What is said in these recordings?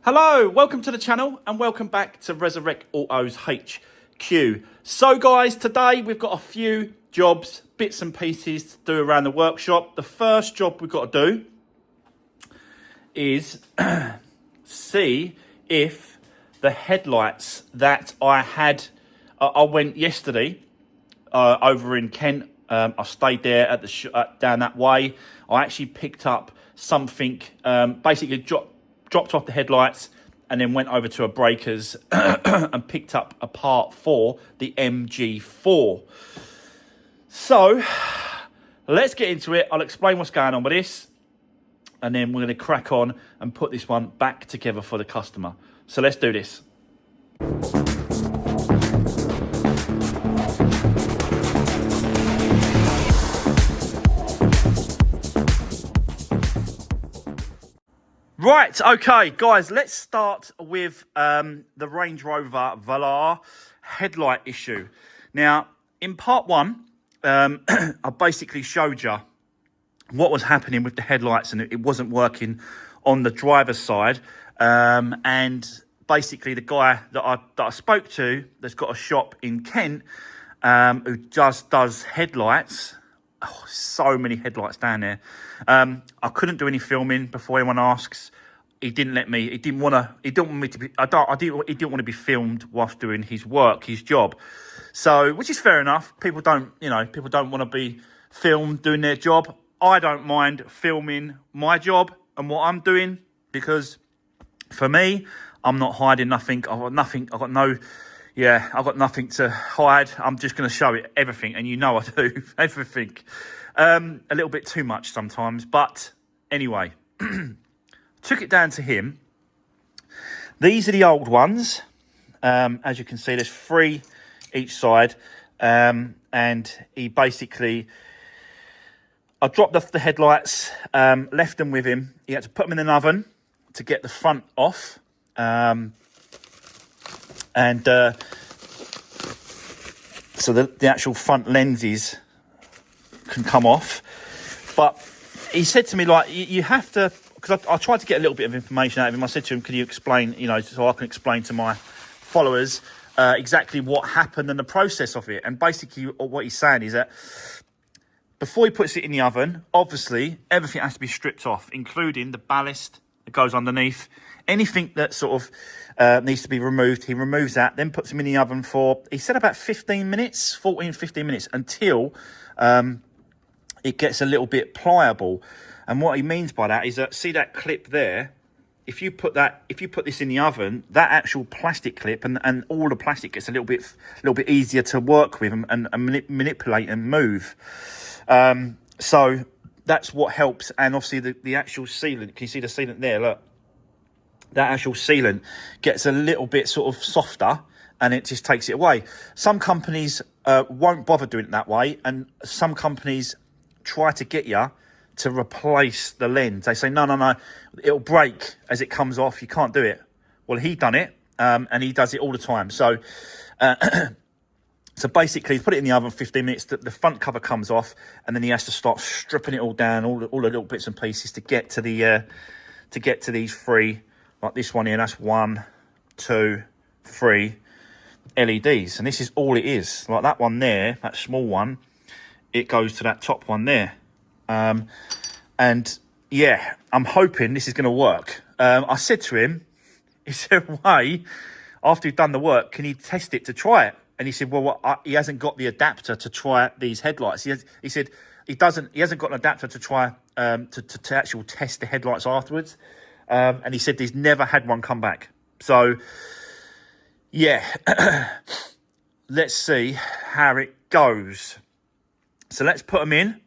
Hello, welcome to the channel and welcome back to Resurrect Autos HQ. So guys, today we've got a few jobs, bits and pieces to do around the workshop. The first job we've got to do is see if the headlights that I had, I went yesterday over in Kent. I stayed there at the down that way. I actually picked up something, basically dropped off the headlights and then went over to a breakers and picked up a part for the MG4. So let's get into it. I'll explain what's going on with this and then we're going to crack on and put this one back together for the customer. So let's do this. Right, okay, guys, let's start with the Range Rover Velar headlight issue. Now, in part one, I basically showed you what was happening with the headlights and it wasn't working on the driver's side. And basically the guy that I spoke to that's got a shop in Kent who just does headlights. Oh, so many headlights down there. I couldn't do any filming before anyone asks. He didn't let me. He didn't want me to be. He didn't want to be filmed whilst doing his work, his job. So, which is fair enough. People don't want to be filmed doing their job. I don't mind filming my job and what I'm doing because, for me, I'm not hiding nothing. I've got nothing. I've got nothing to hide. I'm just going to show it everything, and you know I do everything. A little bit too much sometimes, but anyway, took it down to him. These are the old ones. As you can see, there's 3 each side, and he basically, I dropped off the headlights, left them with him. He had to put them in an oven to get the front off. So the actual front lenses can come off. But he said to me, like, you have to, because I tried to get a little bit of information out of him. I said to him, can you explain, so I can explain to my followers exactly what happened and the process of it. And basically what he's saying is that before he puts it in the oven, obviously everything has to be stripped off, including the ballast that goes underneath. Anything that sort of needs to be removed, he removes that, then puts them in the oven for, he said about 15 minutes, 15 minutes, until it gets a little bit pliable. And what he means by that is that, see that clip there? If you put this in the oven, that actual plastic clip and all the plastic gets a little bit easier to work with and manipulate and move. So that's what helps. And obviously the actual sealant, can you see the sealant there? Look. That actual sealant gets a little bit sort of softer and it just takes it away. Some companies won't bother doing it that way, and some companies try to get you to replace the lens. They say, no, it'll break as it comes off. You can't do it. Well, he done it, and he does it all the time. So, so basically, put it in the oven 15 minutes. The front cover comes off, and then he has to start stripping it all down, all the little bits and pieces to get to these 3. Like this one here, that's 1, 2, 3 LEDs. And this is all it is. Like that one there, that small one, it goes to that top one there. And yeah, I'm hoping this is going to work. I said to him, is there a way, after you've done the work, can you test it to try it? And he said, well, he hasn't got the adapter to try these headlights. He said he hasn't got an adapter to try to actually test the headlights afterwards. And he said he's never had one come back. So, yeah, let's see how it goes. So let's put them in.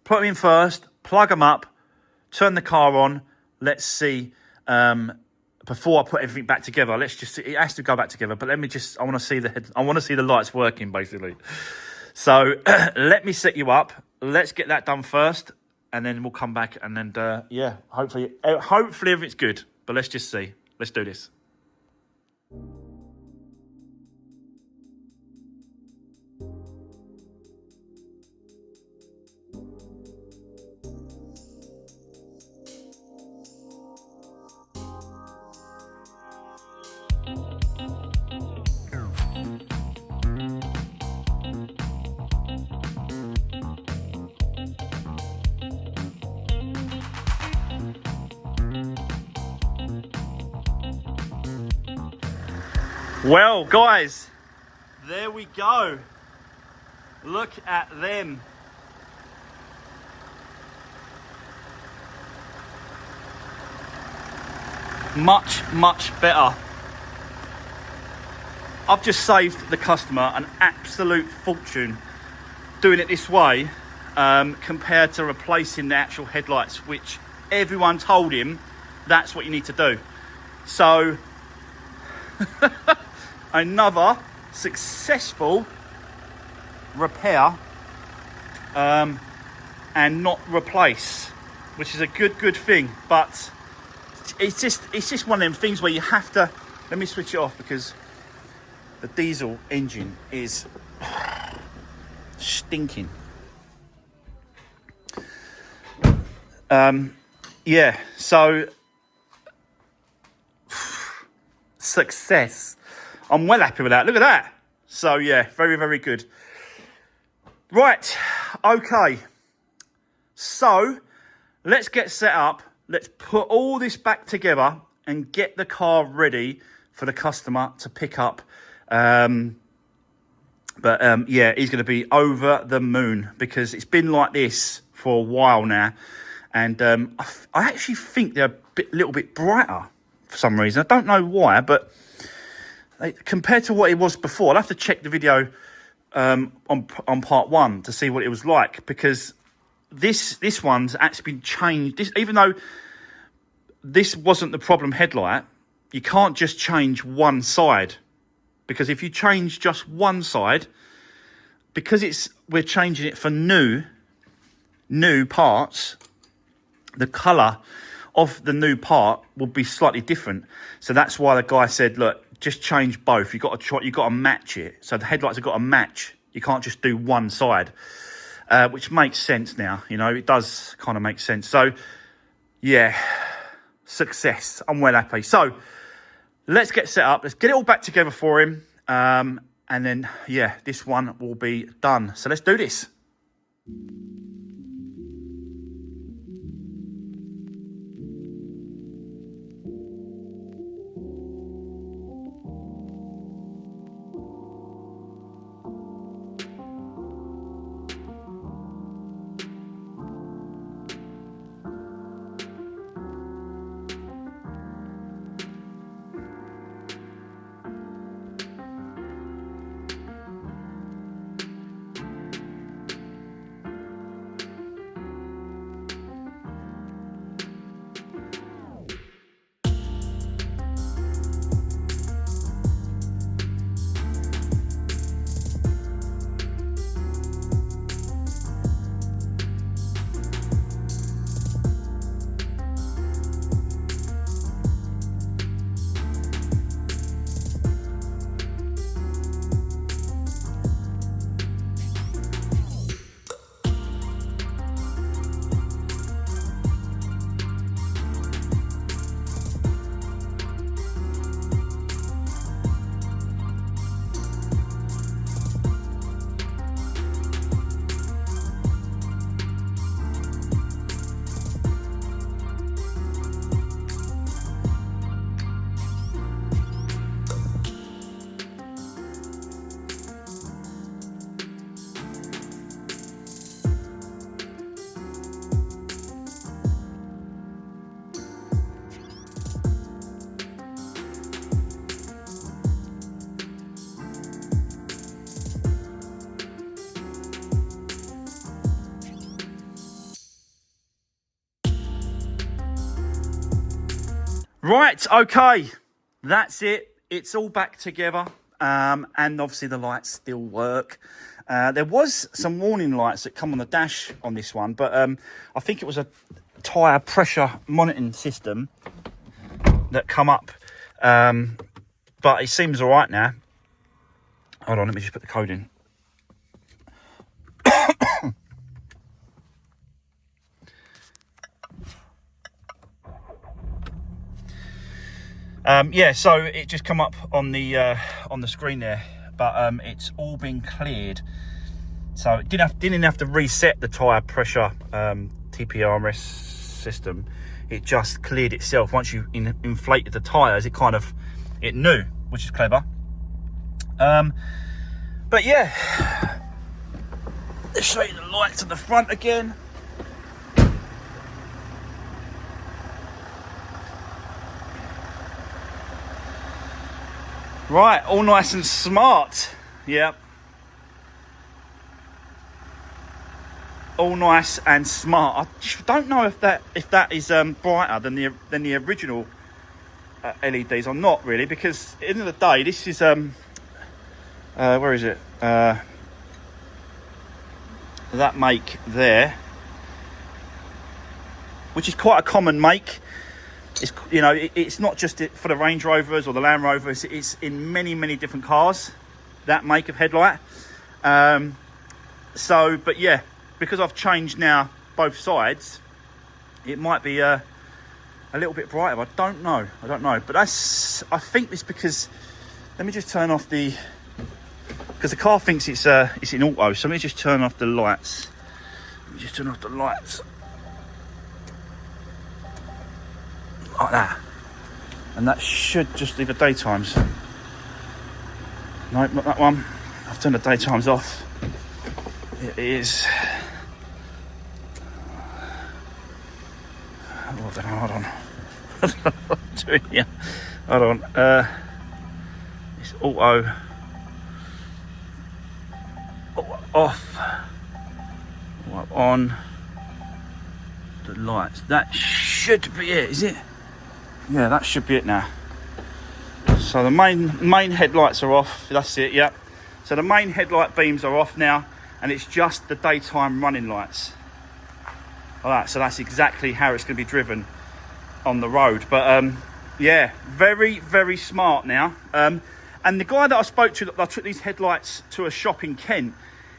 Put them in first, plug them up, turn the car on. Let's see, before I put everything back together, let's just see, it has to go back together. But I want to see the lights working, basically. So let me set you up. Let's get that done first. And then we'll come back and then, yeah, hopefully everything's good. But let's just see. Let's do this. Well, guys, there we go. Look at them. Much, much better. I've just saved the customer an absolute fortune doing it this way, compared to replacing the actual headlights, which everyone told him that's what you need to do. So another successful repair, and not replace, which is a good thing. But it's just one of them things where you have to. Let me switch it off because the diesel engine is stinking. Yeah, so success. I'm well happy with that. Look at that. So yeah, very good. Right, okay. So let's get set up. Let's put all this back together and get the car ready for the customer to pick up. Yeah, he's going to be over the moon because it's been like this for a while now. And I actually think they're a little bit brighter for some reason. I don't know why, but compared to what it was before, I'll have to check the video on part one to see what it was like, because this one's actually been changed. Even though this wasn't the problem headlight, you can't just change one side, because if you change just one side, because we're changing it for new parts, the colour of the new part will be slightly different. So that's why the guy said, look, just change both. You've got to match it. So the headlights have got to match. You can't just do one side, which makes sense now. You know, it does kind of make sense. So yeah, success. I'm well happy. So let's get set up. Let's get it all back together for him. And then, yeah, this one will be done. So let's do this. Right, okay, that's it. It's all back together, and obviously the lights still work. There was some warning lights that come on the dash on this one, but I think it was a tyre pressure monitoring system that come up, but it seems all right now. Hold on, let me just put the code in. Yeah, so it just come up on the screen there, but it's all been cleared. So it didn't have to reset the tyre pressure TPRS system. It just cleared itself. Once you inflated the tyres, it knew, which is clever. But yeah, let's show you the lights at the front again. Right, all nice and smart. Yep. All nice and smart. I just don't know if that is brighter than the original LEDs or not, really, because at the end of the day, this is where is it? That make there, which is quite a common make. It's, you know, it's not just for the Range Rovers or the Land Rovers. It's in many different cars, that make of headlight. So, but yeah, because I've changed now both sides, it might be a little bit brighter. I don't know. But I think it's because, let me just turn off because the car thinks it's in auto. So let me just turn off the lights. Like that, and that should just leave the daytimes. No, not that one. I've turned the daytimes off. It is. Oh, I don't know, hold on. I don't know what I'm doing here. Hold on. It's auto. Off. On. The lights. That should be it, is it? Yeah, that should be it now. So the main headlights are off. That's it, yep. So the main headlight beams are off now, and it's just the daytime running lights. Alright, so that's exactly how it's going to be driven on the road. But yeah, very smart now. And the guy that I spoke to, that I took these headlights to a shop in Kent,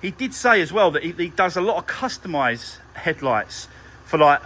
he did say as well that he does a lot of customised headlights for like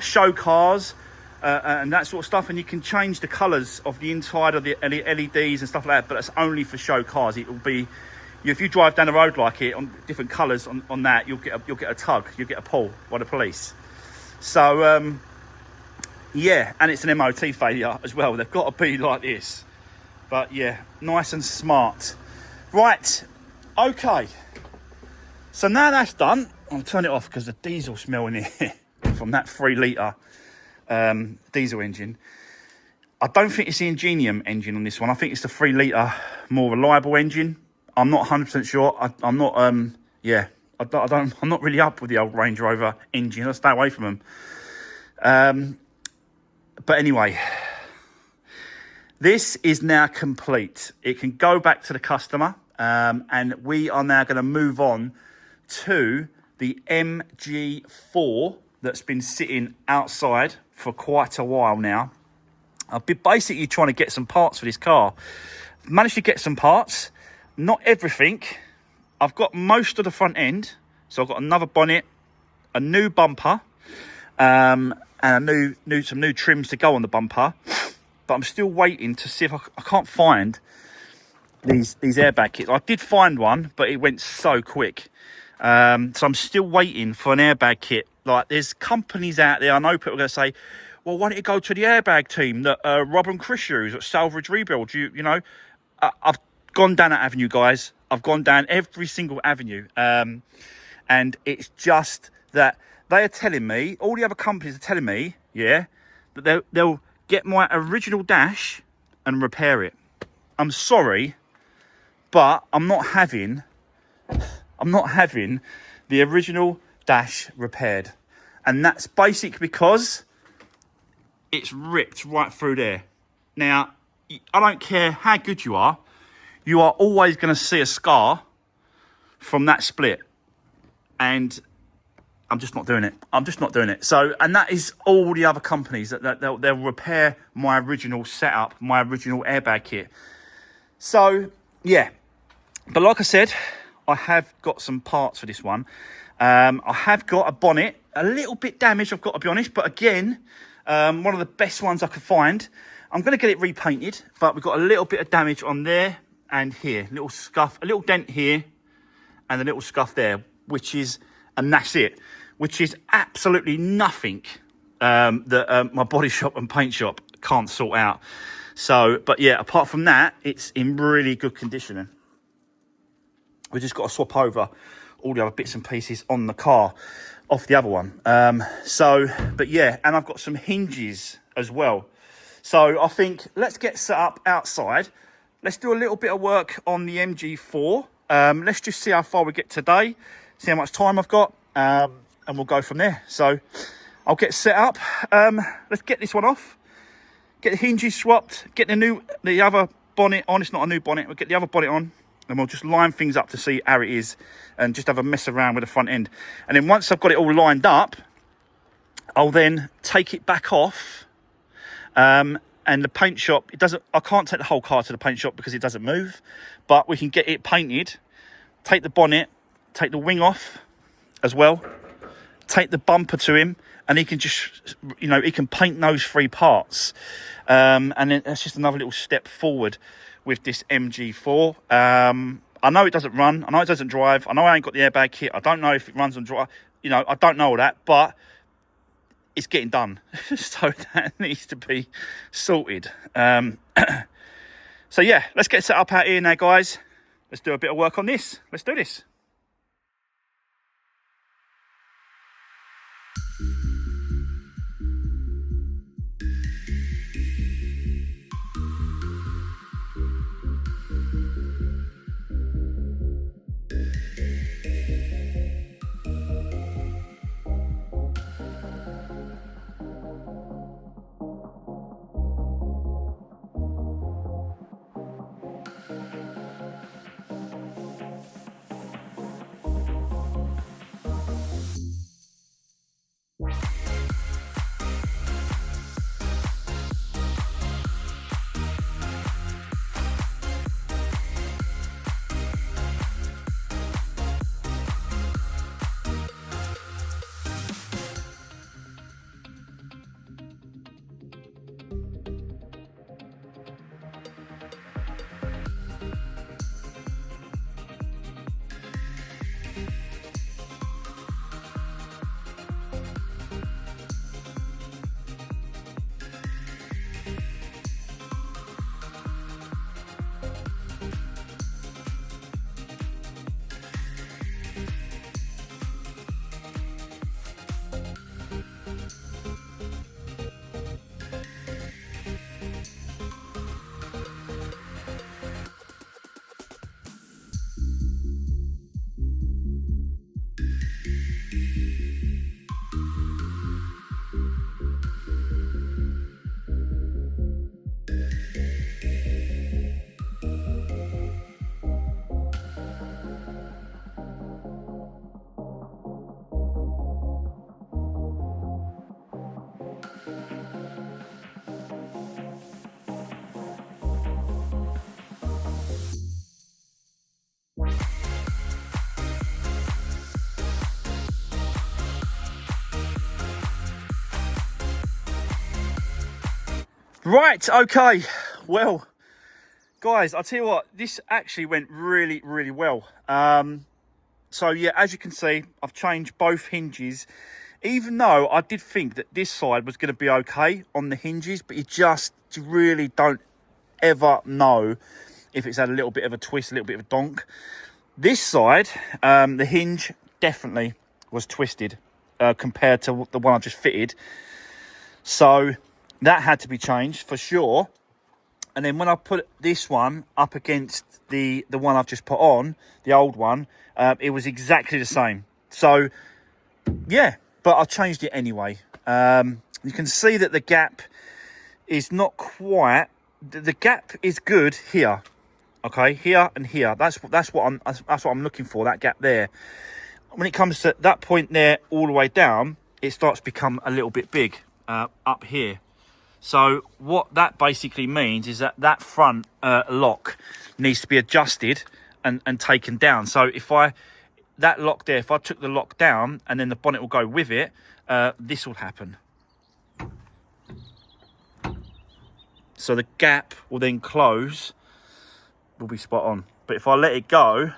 show cars and that sort of stuff, and you can change the colours of the inside of the LEDs and stuff like that, but it's only for show cars. It will be, if you drive down the road like it on different colours on that, you'll get a tug, you'll get a pull by the police. So yeah, and it's an MOT failure as well. They've got to be like this. But yeah, nice and smart. Right, okay. So now that's done, I'll turn it off because the diesel smell in here from that 3 litre diesel engine. I don't think it's the Ingenium engine on this one. I think it's the 3 litre more reliable engine. I'm not 100% sure. I'm not. Yeah, I'm not really up with the old Range Rover engine. I stay away from them. But anyway, this is now complete. It can go back to the customer, and we are now going to move on to the MG4 that's been sitting outside for quite a while now. I've been basically trying to get some parts for this car. Managed to get some parts, not everything. I've got most of the front end, so I've got another bonnet, a new bumper, and some new trims to go on the bumper. But I'm still waiting to see if I can't find these airbag kits. I did find one, but it went so quick. So I'm still waiting for an airbag kit. Like, there's companies out there, I know people are going to say, well, why don't you go to the airbag team that Rob and Chris use at Salvage Rebuild? You know, I've gone down that avenue, guys. I've gone down every single avenue. And it's just that they are telling me, all the other companies are telling me, yeah, that they'll get my original dash and repair it. I'm sorry, but I'm not having the original dash repaired. And that's basically because it's ripped right through there. Now, I don't care how good you are always going to see a scar from that split. And I'm just not doing it. So, and that is all the other companies that they'll repair my original setup, my original airbag kit. So, yeah. But like I said, I have got some parts for this one. I have got a bonnet, a little bit damaged, I've got to be honest. But again, one of the best ones I could find. I'm going to get it repainted, but we've got a little bit of damage on there and here. Little scuff, a little dent here and a little scuff there, and that's it. Which is absolutely nothing that my body shop and paint shop can't sort out. So, but yeah, apart from that, it's in really good condition. We just got to swap over all the other bits and pieces on the car off the other one. But yeah, and I've got some hinges as well. So I think let's get set up outside. Let's do a little bit of work on the MG4. Let's just see how far we get today, see how much time I've got, and we'll go from there. So I'll get set up. Let's get this one off, get the hinges swapped, get the other bonnet on. It's not a new bonnet. We'll get the other bonnet on, and we'll just line things up to see how it is and just have a mess around with the front end. And then once I've got it all lined up, I'll then take it back off. And the paint shop, I can't take the whole car to the paint shop because it doesn't move, but we can get it painted, take the bonnet, take the wing off as well, take the bumper to him, and he can just, he can paint those 3 parts. And then that's just another little step forward with this MG4. I know it doesn't run, I know it doesn't drive, I know I ain't got the airbag kit, I don't know if it runs on drive, I don't know all that, but it's getting done. So that needs to be sorted. So yeah, let's get set up out here now, guys. Let's do a bit of work on this. Let's do this. Right, okay. Well, guys, I'll tell you what, this actually went really, really well. So yeah, as you can see, I've changed both hinges, even though I did think that this side was going to be okay on the hinges, but you really don't ever know if it's had a little bit of a twist, a little bit of a donk. This side, the hinge definitely was twisted compared to the one I just fitted. So that had to be changed for sure. And then when I put this one up against the one I've just put on, the old one, it was exactly the same. So yeah, but I changed it anyway. You can see that the gap is not quite, the gap is good here. Okay, here and here. That's what I'm looking for, that gap there. When it comes to that point there all the way down, it starts to become a little bit big up here. So what that basically means is that that front lock needs to be adjusted and taken down. So that lock there, if I took the lock down and then the bonnet will go with it, this will happen. So the gap will then close, will be spot on. But if I let it go,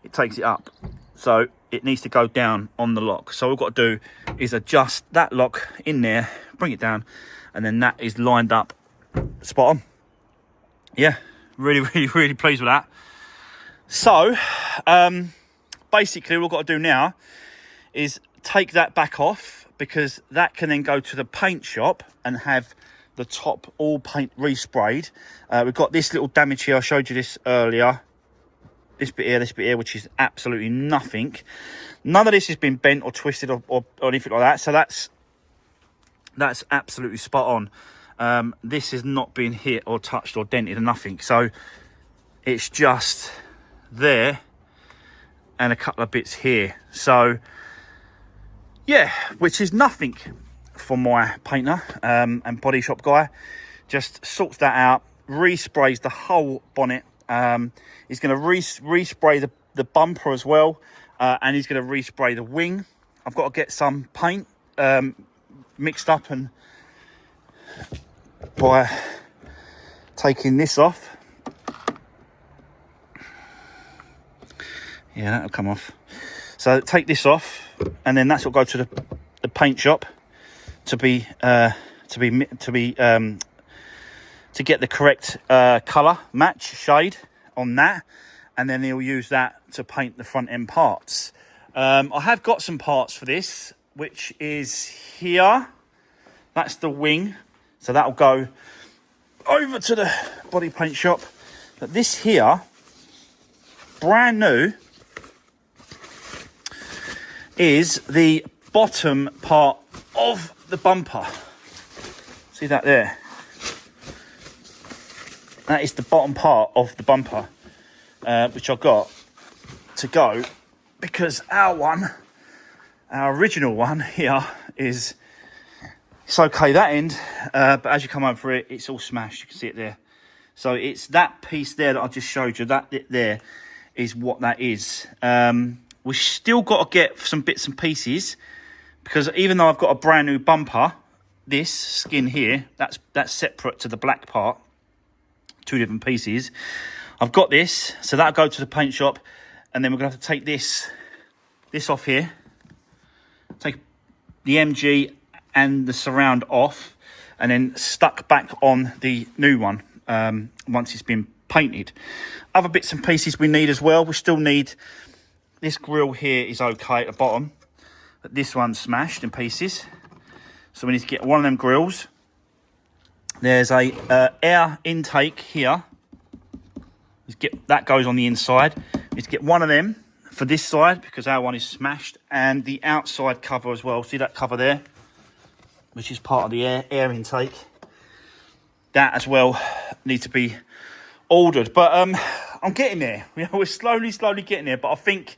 it takes it up. So it needs to go down on the lock. So all we've got to do is adjust that lock in there, bring it down, and then that is lined up spot on. Yeah, really pleased with that. So, basically, what we've got to do now is take that back off, because that can then go to the paint shop and have the top all paint resprayed. We've got this little damage here. I showed you this earlier. This bit here, which is absolutely nothing. None of this has been bent or twisted or anything like that. So that's absolutely spot on. This has not been hit or touched or dented or nothing. So it's just there and a couple of bits here. So yeah, which is nothing for my painter and body shop guy. Just sorts that out, resprays the whole bonnet. He's going to respray the bumper as well, and he's going to respray the wing. I've got to get some paint mixed up and by taking this off. Yeah, that'll come off. So take this off, and then that's what go to the paint shop to get the correct colour match shade on that, and then he'll use that to paint the front end parts. I have got some parts for this, which is here. That's the wing, so that'll go over to the body paint shop. But this here, brand new, is the bottom part of the bumper. See that there? That is the bottom part of the bumper, which I've got to go, because our original one here is, it's okay that end, but as you come over it, it's all smashed. You can see it there. So it's that piece there that I just showed you, that bit there is what that is. We've still got to get some bits and pieces, because even though I've got a brand new bumper, this skin here, that's separate to the black part, two different pieces. I've got this, so that'll go to the paint shop, and then we're gonna have to take this off here, take the MG and the surround off, and then stuck back on the new one once it's been painted. Other bits and pieces we need as well. We still need, this grille here is okay at the bottom, but this one's smashed in pieces, so we need to get one of them grills. There's a air intake here. That goes on the inside. Let's get one of them for this side, because our one is smashed, and the outside cover as well. See that cover there, which is part of the air intake. That as well needs to be ordered. But I'm getting there. We're slowly getting there. But I think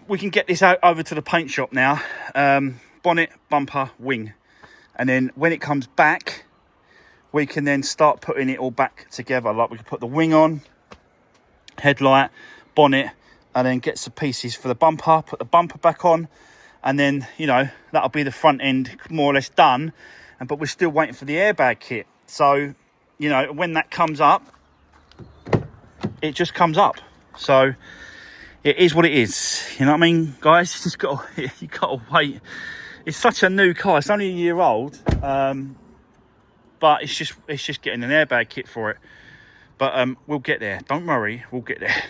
we can get this out over to the paint shop now. Bonnet, bumper, wing. And then when it comes back, we can then start putting it all back together. Like we can put the wing on, headlight, bonnet, and then get some pieces for the bumper, put the bumper back on, and then, you know, that'll be the front end more or less done. But we're still waiting for the airbag kit. So, you know, when that comes up, it just comes up. So it is what it is. You know what I mean, guys? You gotta wait. It's such a new car. It's only a year old, but it's just getting an airbag kit for it. But we'll get there. Don't worry, we'll get there.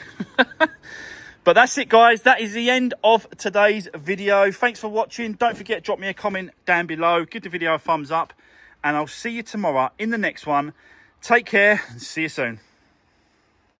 But that's it, guys. That is the end of today's video. Thanks for watching. Don't forget, drop me a comment down below. Give the video a thumbs up, and I'll see you tomorrow in the next one. Take care and see you soon.